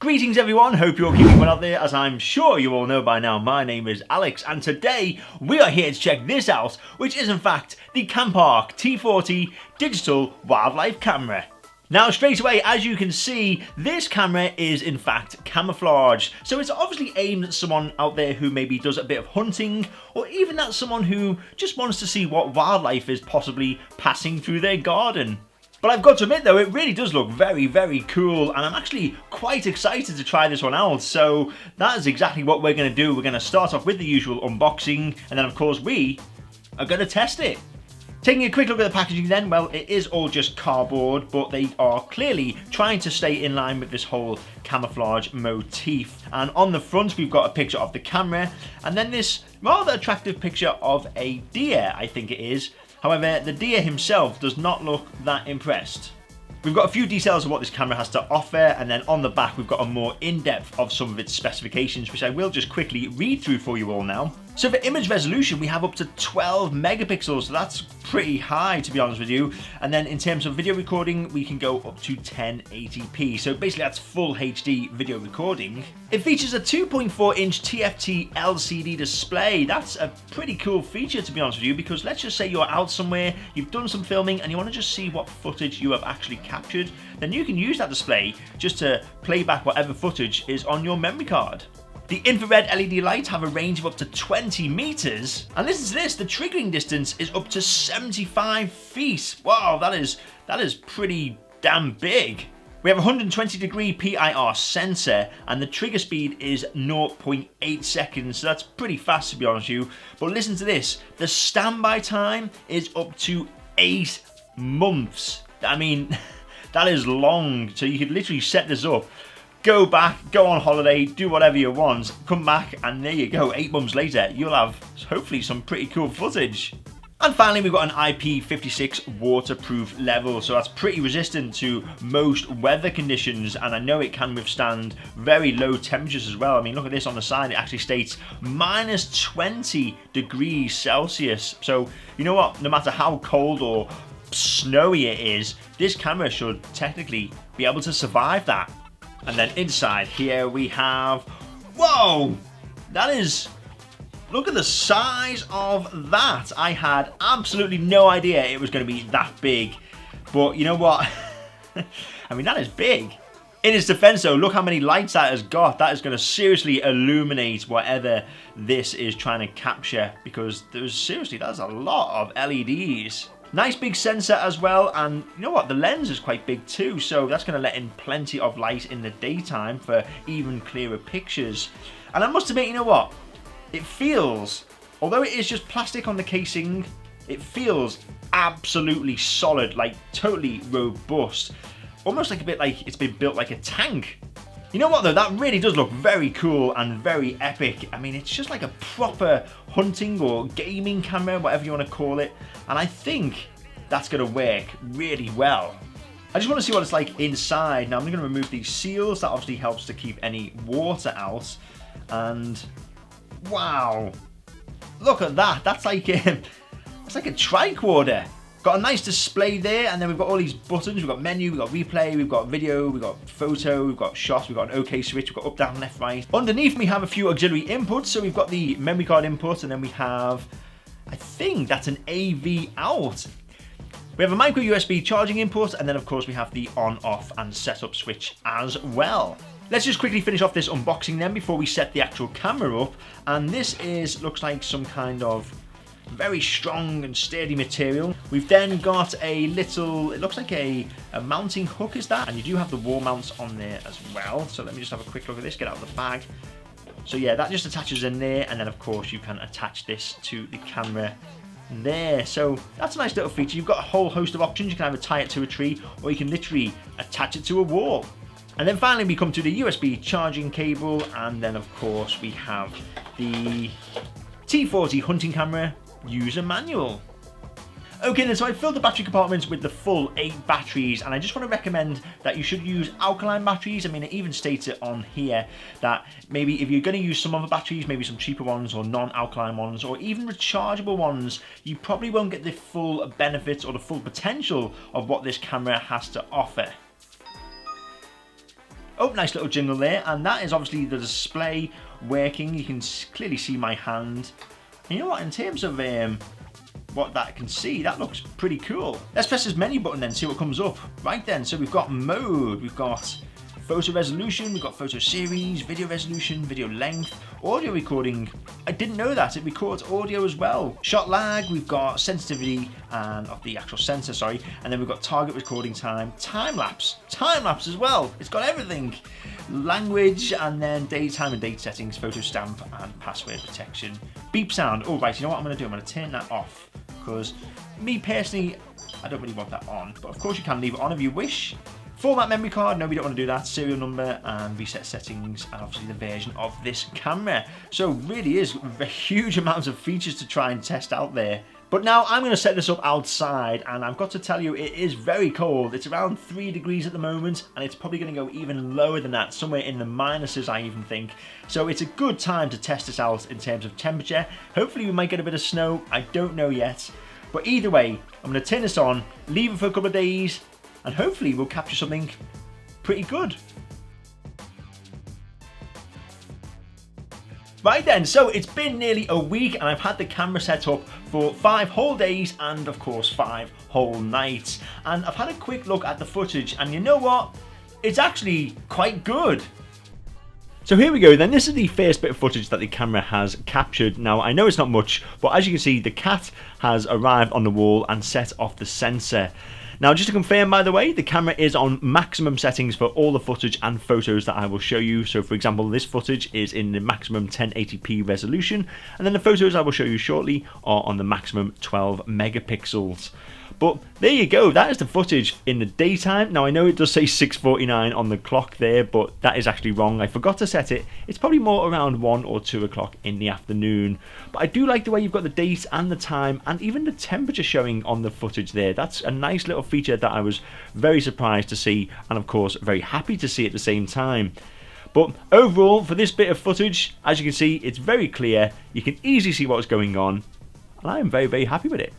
Greetings everyone, hope you're keeping well out there. As I'm sure you all know by now, my name is Alex and today we are here to check this out, which is in fact the Campark T40 Digital Wildlife Camera. Now straight away, as you can see, this camera is in fact camouflaged, so it's obviously aimed at someone out there who maybe does a bit of hunting, or even at someone who just wants to see what wildlife is possibly passing through their garden. But I've got to admit though, it really does look very, very cool, and I'm actually quite excited to try this one out. So that is exactly what we're going to do. We're going to start off with the usual unboxing, and then of course we are going to test it. Taking a quick look at the packaging then, well, it is all just cardboard, but they are clearly trying to stay in line with this whole camouflage motif. And on the front, we've got a picture of the camera, and then this rather attractive picture of a deer, I think it is. However, the deer himself does not look that impressed. We've got a few details of what this camera has to offer, and then on the back we've got a more in-depth of some of its specifications, which I will just quickly read through for you all now. So for image resolution, we have up to 12 megapixels, so that's pretty high to be honest with you. And then in terms of video recording, we can go up to 1080p, so basically that's full HD video recording. It features a 2.4-inch TFT LCD display. That's a pretty cool feature to be honest with you, because let's just say you're out somewhere, you've done some filming, and you want to just see what footage you have actually captured, then you can use that display just to play back whatever footage is on your memory card. The infrared LED lights have a range of up to 20 meters, and listen to this, the triggering distance is up to 75 feet. Wow, that is pretty damn big. We have a 120-degree PIR sensor, and the trigger speed is 0.8 seconds, so that's pretty fast to be honest with you. But listen to this, the standby time is up to 8 months. I mean, that is long, so you could literally set this up, go back, go on holiday, do whatever you want, come back, and there you go, 8 months later, you'll have hopefully some pretty cool footage. And finally, we've got an IP56 waterproof level, so that's pretty resistant to most weather conditions, and I know it can withstand very low temperatures as well. I mean, look at this on the side, it actually states minus 20 degrees Celsius. So, you know what, no matter how cold or snowy it is, this camera should technically be able to survive that. And then inside here we have, whoa, that is, look at the size of that. I had absolutely no idea it was going to be that big, but you know what, I mean, that is big. In its defense though, look how many lights that has got. That is going to seriously illuminate whatever this is trying to capture, because that's a lot of LEDs. Nice big sensor as well, and you know what, the lens is quite big too, so that's going to let in plenty of light in the daytime for even clearer pictures. And I must admit, you know what, it feels, although it is just plastic on the casing, it feels absolutely solid, like totally robust, almost like a bit like it's been built like a tank. You know what though, that really does look very cool and very epic. I mean, it's just like a proper hunting or gaming camera, whatever you want to call it. And I think that's going to work really well. I just want to see what it's like inside. Now I'm going to remove these seals. That obviously helps to keep any water out. And wow, look at that. That's like a tricorder. Got a nice display there, and then we've got all these buttons. We've got menu, we've got replay, we've got video, we've got photo, we've got shot, we've got an OK switch, we've got up, down, left, right. Underneath we have a few auxiliary inputs, so we've got the memory card input, and then we have, I think that's an AV out. We have a micro USB charging input, and then of course we have the on, off, and setup switch as well. Let's just quickly finish off this unboxing then before we set the actual camera up, and this looks like some kind of very strong and sturdy material. We've then got a little, it looks like a mounting hook is that, and you do have the wall mounts on there as well. So let me just have a quick look at this, get out of the bag. So yeah, that just attaches in there, and then of course you can attach this to the camera there. So that's a nice little feature. You've got a whole host of options. You can either tie it to a tree, or you can literally attach it to a wall. And then finally we come to the USB charging cable, and then of course we have the T40 hunting camera user manual. Okay then, so I filled the battery compartments with the full 8 batteries, and I just want to recommend that you should use alkaline batteries. I mean, it even states it on here that maybe if you're going to use some other batteries, maybe some cheaper ones or non-alkaline ones or even rechargeable ones, you probably won't get the full benefits or the full potential of what this camera has to offer. Oh, nice little jingle there, and that is obviously the display working. You can clearly see my hand. And you know what, in terms of what that can see, that looks pretty cool. Let's press this menu button then, see what comes up. Right then, so we've got mode, we've got photo resolution, we've got photo series, video resolution, video length, audio recording. I didn't know that, it records audio as well. Shot lag, we've got sensitivity and of the actual sensor, sorry, and then we've got target recording time, time lapse as well. It's got everything. Language, and then daytime and date settings, photo stamp, and password protection. Beep sound. Oh right, you know what I'm going to do? I'm going to turn that off because me personally, I don't really want that on. But of course you can leave it on if you wish. Format memory card, no, we don't want to do that. Serial number and reset settings, and obviously the version of this camera. So really is a huge amount of features to try and test out there. But now I'm going to set this up outside, and I've got to tell you, it is very cold. It's around 3 degrees at the moment, and it's probably going to go even lower than that, somewhere in the minuses, I even think. So it's a good time to test this out in terms of temperature. Hopefully we might get a bit of snow, I don't know yet. But either way, I'm going to turn this on, leave it for a couple of days, and hopefully we'll capture something pretty good. Right then, so it's been nearly a week and I've had the camera set up for 5 whole days and of course 5 whole nights. And I've had a quick look at the footage, and you know what? It's actually quite good. So here we go then, this is the first bit of footage that the camera has captured. Now I know it's not much, but as you can see, the cat has arrived on the wall and set off the sensor. Now just to confirm, by the way, the camera is on maximum settings for all the footage and photos that I will show you. So for example, this footage is in the maximum 1080p resolution, and then the photos I will show you shortly are on the maximum 12 megapixels. But there you go, that is the footage in the daytime. Now I know it does say 6:49 on the clock there, but that is actually wrong. I forgot to set it. It's probably more around 1 or 2 o'clock in the afternoon. But I do like the way you've got the date and the time and even the temperature showing on the footage there. That's a nice little feature that I was very surprised to see, and of course very happy to see at the same time. But overall, for this bit of footage, as you can see, it's very clear. You can easily see what's going on, and I am very, very happy with it.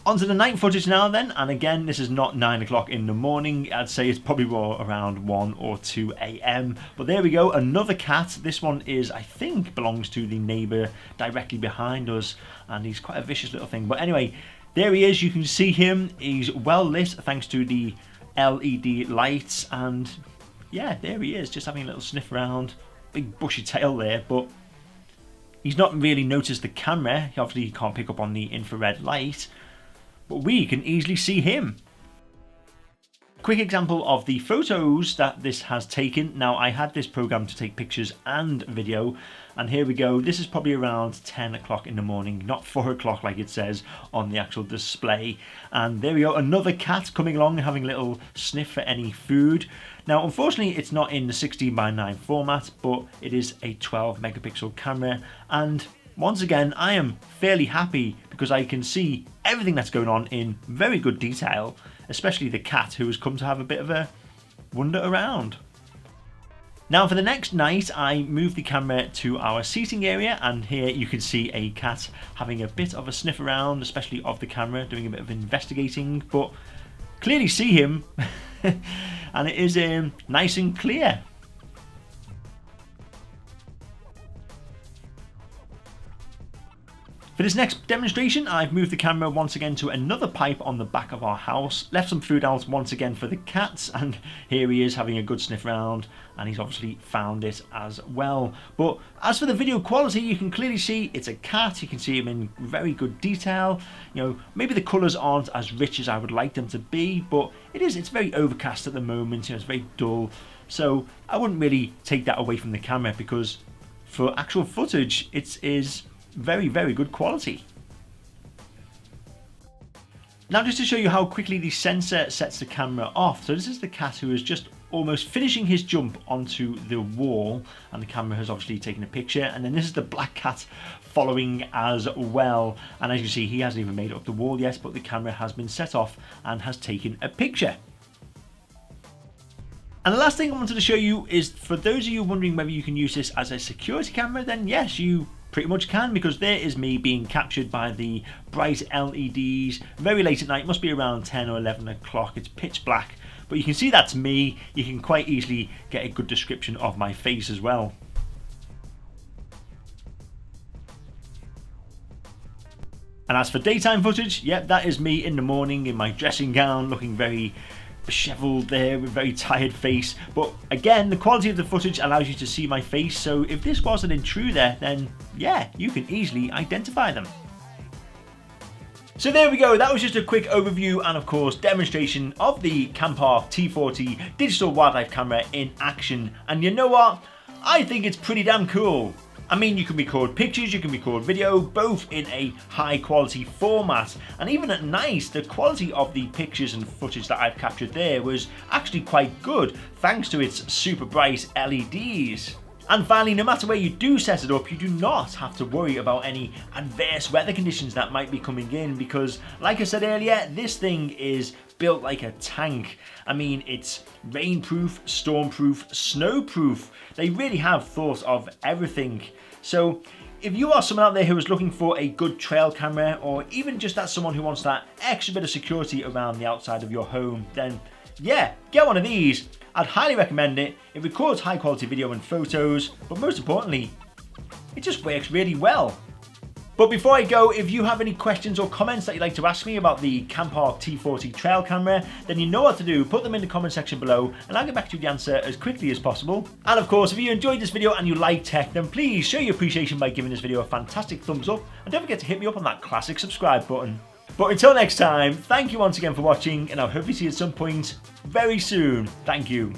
Onto the night footage now then, and again, this is not 9 o'clock in the morning. I'd say it's probably more around 1 or 2 a.m. But there we go, another cat. This one is, I think, belongs to the neighbour directly behind us, and he's quite a vicious little thing. But anyway, there he is, you can see him. He's well lit thanks to the LED lights, and yeah, there he is, just having a little sniff around. Big bushy tail there, but he's not really noticed the camera. Obviously he can't pick up on the infrared light, but we can easily see him. Quick example of the photos that this has taken. Now I had this program to take pictures and video, and here we go. This is probably around 10 o'clock in the morning, not 4 o'clock like it says on the actual display. And there we go, another cat coming along having a little sniff for any food. Now unfortunately it's not in the 16:9 format, but it is a 12 megapixel camera, and once again I am fairly happy because I can see everything that's going on in very good detail, especially the cat who has come to have a bit of a wander around. Now for the next night I moved the camera to our seating area, and here you can see a cat having a bit of a sniff around, especially of the camera, doing a bit of investigating, but clearly see him and it is nice and clear. For this next demonstration, I've moved the camera once again to another pipe on the back of our house, left some food out once again for the cats, and here he is having a good sniff around, and he's obviously found it as well. But as for the video quality, you can clearly see it's a cat. You can see him in very good detail. You know, maybe the colours aren't as rich as I would like them to be, but it's very overcast at the moment. You know, it's very dull, so I wouldn't really take that away from the camera, because for actual footage it is very, very good quality. Now just to show you how quickly the sensor sets the camera off. So this is the cat who is just almost finishing his jump onto the wall, and the camera has obviously taken a picture, and then this is the black cat following as well, and as you see he hasn't even made it up the wall yet, but the camera has been set off and has taken a picture. And the last thing I wanted to show you is, for those of you wondering whether you can use this as a security camera, then yes, you pretty much can, because there is me being captured by the bright LEDs very late at night. It must be around 10 or 11 o'clock. It's pitch black, but you can see that's me. You can quite easily get a good description of my face as well. And as for daytime footage, yep, that is me in the morning in my dressing gown, looking very disheveled there with a very tired face. But again, the quality of the footage allows you to see my face, so if this was an intruder, then yeah, you can easily identify them. So there we go, that was just a quick overview and of course demonstration of the Campark T40 digital wildlife camera in action. And you know what? I think it's pretty damn cool. I mean, you can record pictures, you can record video, both in a high quality format, and even at night, the quality of the pictures and footage that I've captured there was actually quite good, thanks to its super bright LEDs. And finally, no matter where you do set it up, you do not have to worry about any adverse weather conditions that might be coming in, because like I said earlier, this thing is built like a tank. I mean, it's rainproof, stormproof, snowproof. They really have thought of everything. So if you are someone out there who is looking for a good trail camera, or even just as someone who wants that extra bit of security around the outside of your home, then yeah, get one of these. I'd highly recommend it. It records high quality video and photos, but most importantly, it just works really well. But before I go, if you have any questions or comments that you'd like to ask me about the Campark T40 Trail Camera, then you know what to do. Put them in the comment section below and I'll get back to you with the answer as quickly as possible. And of course, if you enjoyed this video and you like tech, then please show your appreciation by giving this video a fantastic thumbs up, and don't forget to hit me up on that classic subscribe button. But until next time, thank you once again for watching, and I'll hopefully see you at some point very soon. Thank you.